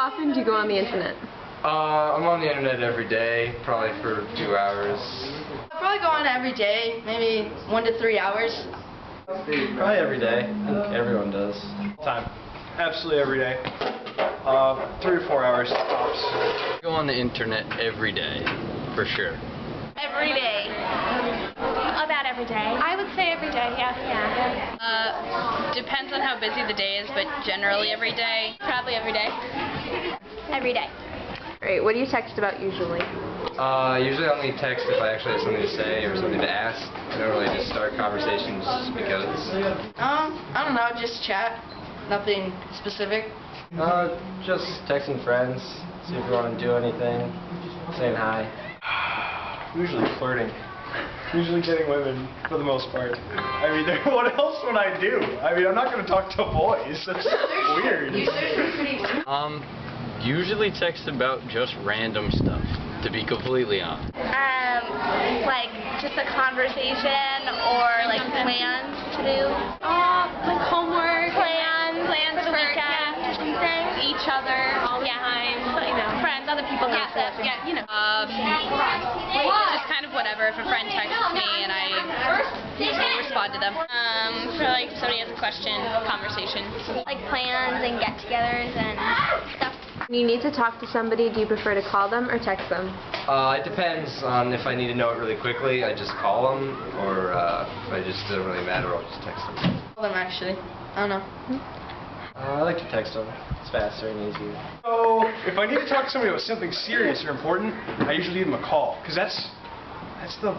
often do you go on the internet? I'm on the internet every day, probably for 2 hours. I probably go on every day, maybe 1 to 3 hours. Probably every day. I think everyone does. Time. Absolutely every day. 3 to 4 hours tops. I go on the internet every day, for sure. Every day. About every day. I would say every day, yeah. Depends on how busy the day is, but generally every day. Probably every day. Every day. Great. What do you text about usually? Usually I only text if I actually have something to say or something to ask. I don't really just start conversations just because. I don't know, just chat. Nothing specific. Just texting friends, see if you want to do anything, saying hi. Usually flirting. Usually getting women, for the most part. I mean, what else would I do? I mean, I'm not going to talk to boys. That's weird. Usually text about just random stuff, to be completely honest. Like just a conversation or like plans to do. Like homework. Plans for the weekend or something. Each other all the time. You know, friends, other people gossip. Yeah, you know. Just kind of whatever. If a friend texts me and I usually respond to them. For like if somebody has a question, conversation. Like plans and get-togethers and stuff. When you need to talk to somebody, do you prefer to call them or text them? It depends on if I need to know it really quickly, I just call them, or if I just doesn't really matter, I'll just text them. Call them actually. I don't know. I like to text them. It's faster and easier. So, if I need to talk to somebody about something serious or important, I usually give them a call, because that's the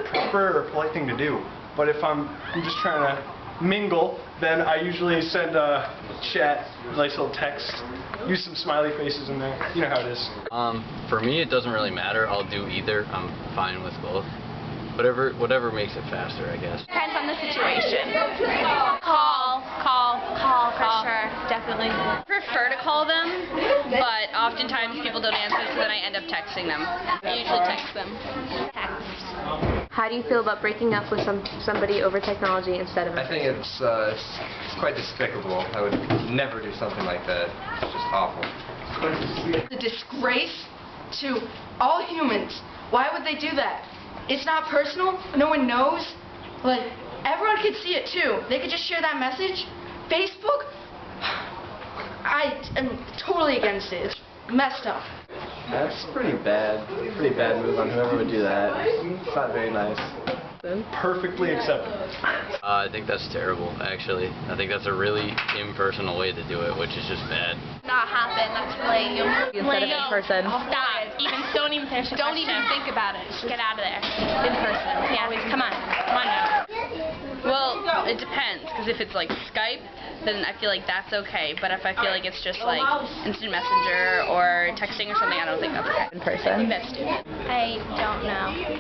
proper or polite thing to do. But if I'm just trying to mingle, then I usually send a chat, nice little text, use some smiley faces in there. You know how it is. For me, it doesn't really matter. I'll do either. I'm fine with both. Whatever makes it faster, I guess. Depends on the situation. Call for sure, definitely. I prefer to call them, but oftentimes people don't answer, so then I end up texting them. I usually text them. How do you feel about breaking up with somebody over technology instead of I think it's quite despicable. I would never do something like that. It's just awful. It's a disgrace to all humans. Why would they do that? It's not personal. No one knows. Like, everyone could see it too. They could just share that message. Facebook? I am totally against it. It's messed up. That's pretty bad. Pretty bad move on whoever would do that. It's not very nice. Perfectly acceptable. I think that's terrible, actually. I think that's a really impersonal way to do it, which is just bad. Not happen. That's lame. instead of in person? Stop. Don't even think about it. Just get out of there. In person. Yeah. Come on now. Well, it depends, because if it's like Skype, then I feel like that's okay. But if I feel like it's just like instant messenger or texting or something, I don't think that's okay. In person? That's stupid. I don't know.